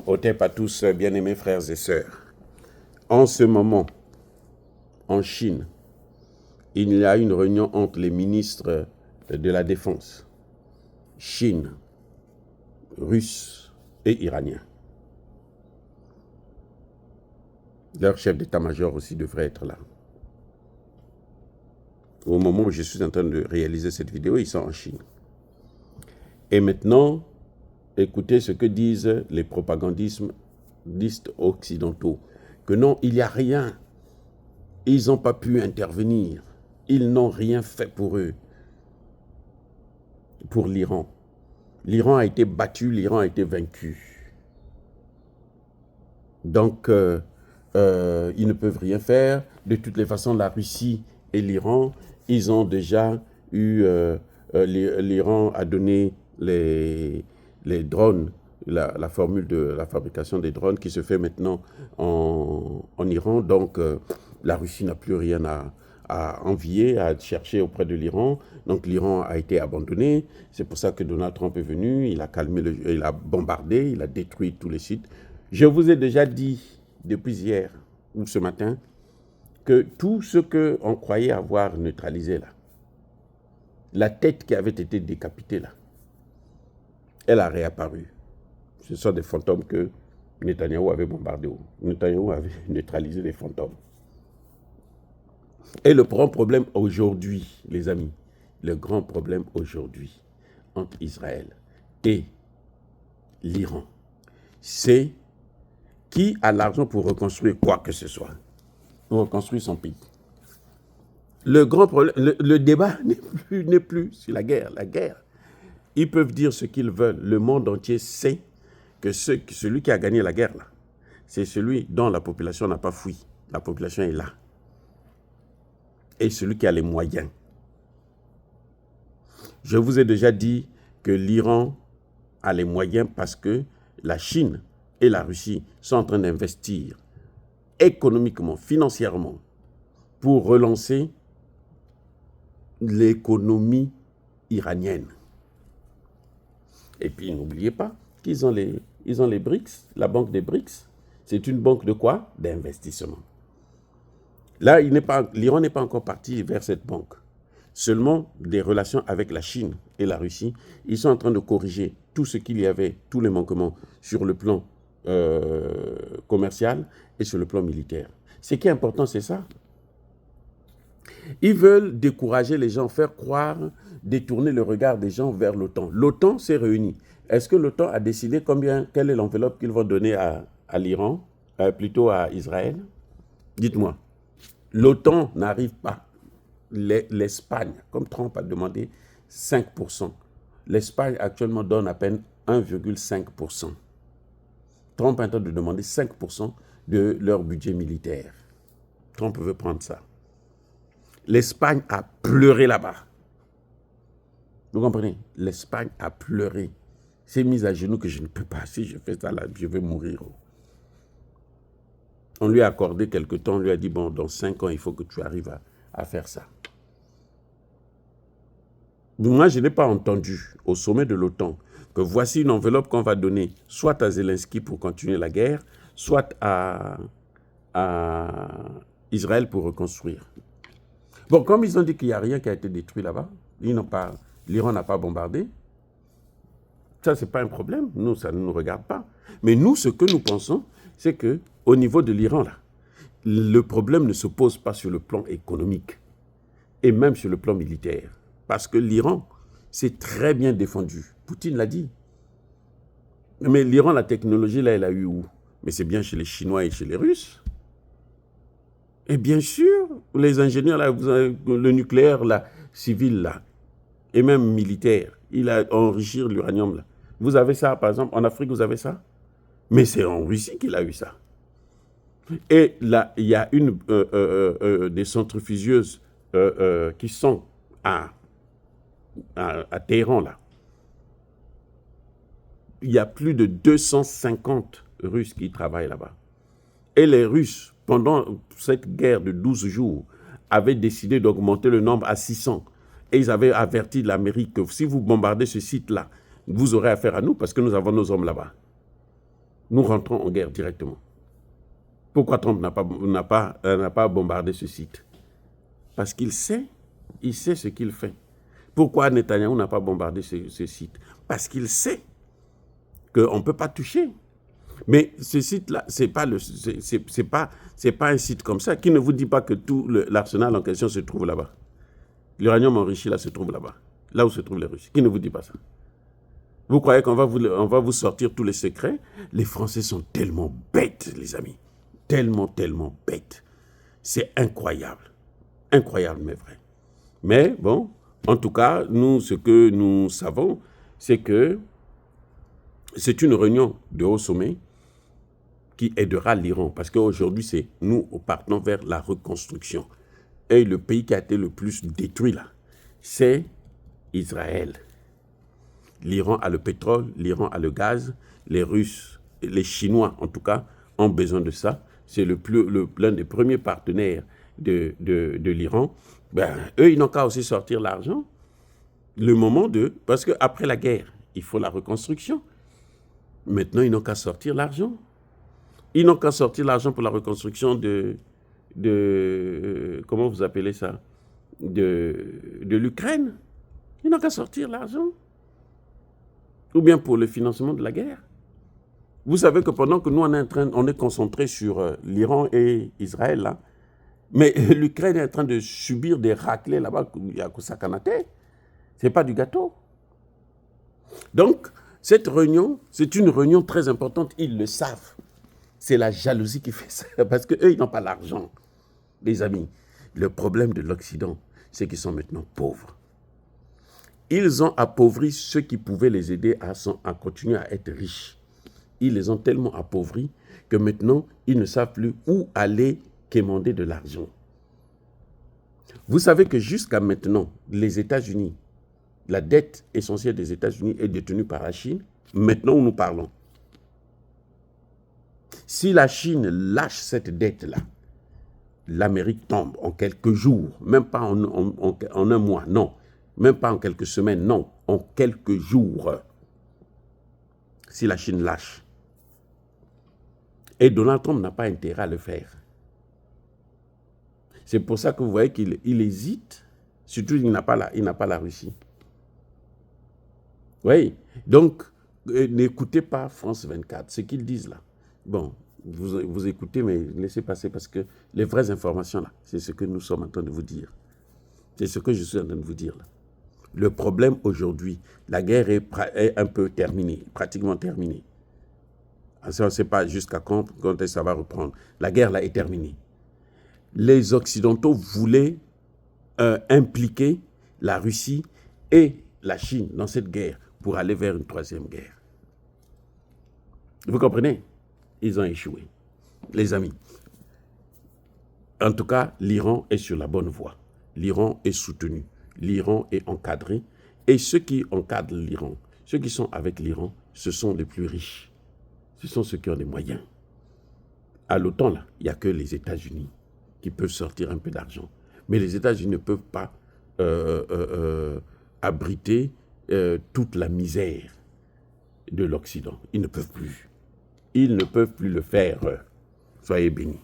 Otep à tous, bien-aimés frères et sœurs. En ce moment, en Chine, il y a une réunion entre les ministres de la Défense, Chine, Russe et Iranien. Leur chef d'état-major aussi devrait être là. Au moment où je suis en train de réaliser cette vidéo, ils sont en Chine. Et maintenant, écoutez ce que disent les propagandistes occidentaux. Que non, il n'y a rien. Ils n'ont pas pu intervenir. Ils n'ont rien fait pour eux. Pour l'Iran. L'Iran a été battu, l'Iran a été vaincu. Donc, ils ne peuvent rien faire. De toutes les façons, la Russie et l'Iran, ils ont déjà eu... l'Iran a donné les drones, la formule de la fabrication des drones qui se fait maintenant en Iran. Donc, la Russie n'a plus rien à envier, à chercher auprès de l'Iran. Donc, l'Iran a été abandonné. C'est pour ça que Donald Trump est venu. Il a calmé, il a bombardé, il a détruit tous les sites. Je vous ai déjà dit depuis hier ou ce matin que tout ce qu'on croyait avoir neutralisé là, la tête qui avait été décapitée là, elle a réapparu. Ce sont des fantômes que Netanyahou avait bombardés. Netanyahou avait neutralisé les fantômes. Et le grand problème aujourd'hui, les amis, le grand problème aujourd'hui entre Israël et l'Iran, c'est qui a l'argent pour reconstruire quoi que ce soit, pour reconstruire son pays. Le grand problème, le débat n'est plus sur la guerre. La guerre, ils peuvent dire ce qu'ils veulent. Le monde entier sait que celui qui a gagné la guerre, là, c'est celui dont la population n'a pas fui. La population est là. Et celui qui a les moyens. Je vous ai déjà dit que l'Iran a les moyens parce que la Chine et la Russie sont en train d'investir économiquement, financièrement, pour relancer l'économie iranienne. Et puis, n'oubliez pas qu'ils ont les BRICS, la banque des BRICS. C'est une banque de quoi? D'investissement. Là, l'Iran n'est pas encore parti vers cette banque. Seulement des relations avec la Chine et la Russie, ils sont en train de corriger tout ce qu'il y avait, tous les manquements sur le plan commercial et sur le plan militaire. Ce qui est important, c'est ça. Ils veulent décourager les gens, faire croire, détourner le regard des gens vers l'OTAN. L'OTAN s'est réunie. Est-ce que l'OTAN a décidé quelle est l'enveloppe qu'ils vont donner à l'Iran, plutôt à Israël? Dites-moi. L'OTAN n'arrive pas. L'Espagne, comme Trump a demandé 5%. L'Espagne actuellement donne à peine 1,5%. Trump est en train de demander 5% de leur budget militaire. Trump veut prendre ça. L'Espagne a pleuré là-bas. Vous comprenez? L'Espagne a pleuré. C'est mis à genoux que je ne peux pas. Si je fais ça là, je vais mourir. On lui a accordé quelque temps, on lui a dit, bon, dans 5 ans, il faut que tu arrives à faire ça. Moi, je n'ai pas entendu au sommet de l'OTAN que voici une enveloppe qu'on va donner soit à Zelensky pour continuer la guerre, soit à Israël pour reconstruire. Bon, comme ils ont dit qu'il n'y a rien qui a été détruit là-bas, l'Iran n'a pas bombardé, ça, ce n'est pas un problème. Nous, ça ne nous regarde pas. Mais nous, ce que nous pensons, c'est qu'au niveau de l'Iran, là, le problème ne se pose pas sur le plan économique et même sur le plan militaire. Parce que l'Iran, c'est très bien défendu. Poutine l'a dit. Mais l'Iran, la technologie, là, elle a eu où? Mais c'est bien chez les Chinois et chez les Russes. Et bien sûr, les ingénieurs, là, le nucléaire, là, civil, là, et même militaire, il a enrichi l'uranium, là. Vous avez ça, par exemple, en Afrique, vous avez ça? Mais c'est en Russie qu'il a eu ça. Et là, il y a des centrifugeuses qui sont à Téhéran, là. Il y a plus de 250 Russes qui travaillent là-bas. Et les Russes, pendant cette guerre de 12 jours, avaient décidé d'augmenter le nombre à 600. Et ils avaient averti l'Amérique que si vous bombardez ce site-là, vous aurez affaire à nous parce que nous avons nos hommes là-bas. nous rentrons en guerre directement. Pourquoi Trump n'a pas bombardé ce site? Parce qu'il sait ce qu'il fait. Pourquoi Netanyahou n'a pas bombardé ce site? Parce qu'il sait qu'on ne peut pas toucher. Mais ce site-là, c'est pas un site comme ça. Qui ne vous dit pas que tout l'arsenal en question se trouve là-bas? L'uranium enrichi là se trouve là-bas. Là où se trouvent les Russes. Qui ne vous dit pas ça? Vous croyez qu'on va vous sortir tous les secrets? Les Français sont tellement bêtes, les amis. Tellement bêtes. C'est incroyable. Incroyable, mais vrai. Mais bon, en tout cas, nous, ce que nous savons, c'est que c'est une réunion de haut sommet qui aidera l'Iran. Parce qu'aujourd'hui, nous partons vers la reconstruction. Et le pays qui a été le plus détruit là, c'est Israël. L'Iran a le pétrole, l'Iran a le gaz, les Russes, les Chinois en tout cas, ont besoin de ça. C'est l'un des premiers partenaires de l'Iran. Ben, eux, ils n'ont qu'à aussi sortir l'argent. Parce qu'après la guerre, il faut la reconstruction. Maintenant, ils n'ont qu'à sortir l'argent. Ils n'ont qu'à sortir l'argent pour la reconstruction comment vous appelez ça? De l'Ukraine. Ils n'ont qu'à sortir l'argent. Ou bien pour le financement de la guerre. Vous savez que pendant que nous, on est concentré sur l'Iran et Israël, là, mais l'Ukraine est en train de subir des raclées là-bas, à Kosakanate. Ce n'est pas du gâteau. Donc, cette réunion, c'est une réunion très importante, ils le savent. C'est la jalousie qui fait ça, parce qu'eux, ils n'ont pas l'argent. Les amis, le problème de l'Occident, c'est qu'ils sont maintenant pauvres. Ils ont appauvri ceux qui pouvaient les aider à continuer à être riches. Ils les ont tellement appauvris que maintenant, ils ne savent plus où aller quémander de l'argent. Vous savez que jusqu'à maintenant, les États-Unis, la dette essentielle des États-Unis est détenue par la Chine, maintenant où nous parlons. Si la Chine lâche cette dette-là, l'Amérique tombe en quelques jours, même pas en un mois, non. Même pas en quelques semaines, non. En quelques jours. Si la Chine lâche. Et Donald Trump n'a pas intérêt à le faire. C'est pour ça que vous voyez qu'il hésite. Surtout, il n'a pas la Russie. Oui. Donc, n'écoutez pas France 24, ce qu'ils disent là. Bon, vous écoutez, mais laissez passer parce que les vraies informations là, c'est ce que nous sommes en train de vous dire. C'est ce que je suis en train de vous dire là. Le problème aujourd'hui, la guerre est un peu terminée, pratiquement terminée. On ne sait pas jusqu'à quand ça va reprendre. La guerre là est terminée. Les Occidentaux voulaient impliquer la Russie et la Chine dans cette guerre pour aller vers une troisième guerre. Vous comprenez? Ils ont échoué. Les amis, en tout cas, l'Iran est sur la bonne voie. L'Iran est soutenu. L'Iran est encadré. Et ceux qui encadrent l'Iran, ceux qui sont avec l'Iran, ce sont les plus riches. Ce sont ceux qui ont les moyens. À l'OTAN, là, il n'y a que les États-Unis qui peuvent sortir un peu d'argent. Mais les États-Unis ne peuvent pas abriter toute la misère de l'Occident. Ils ne peuvent plus. Ils ne peuvent plus le faire. Soyez bénis.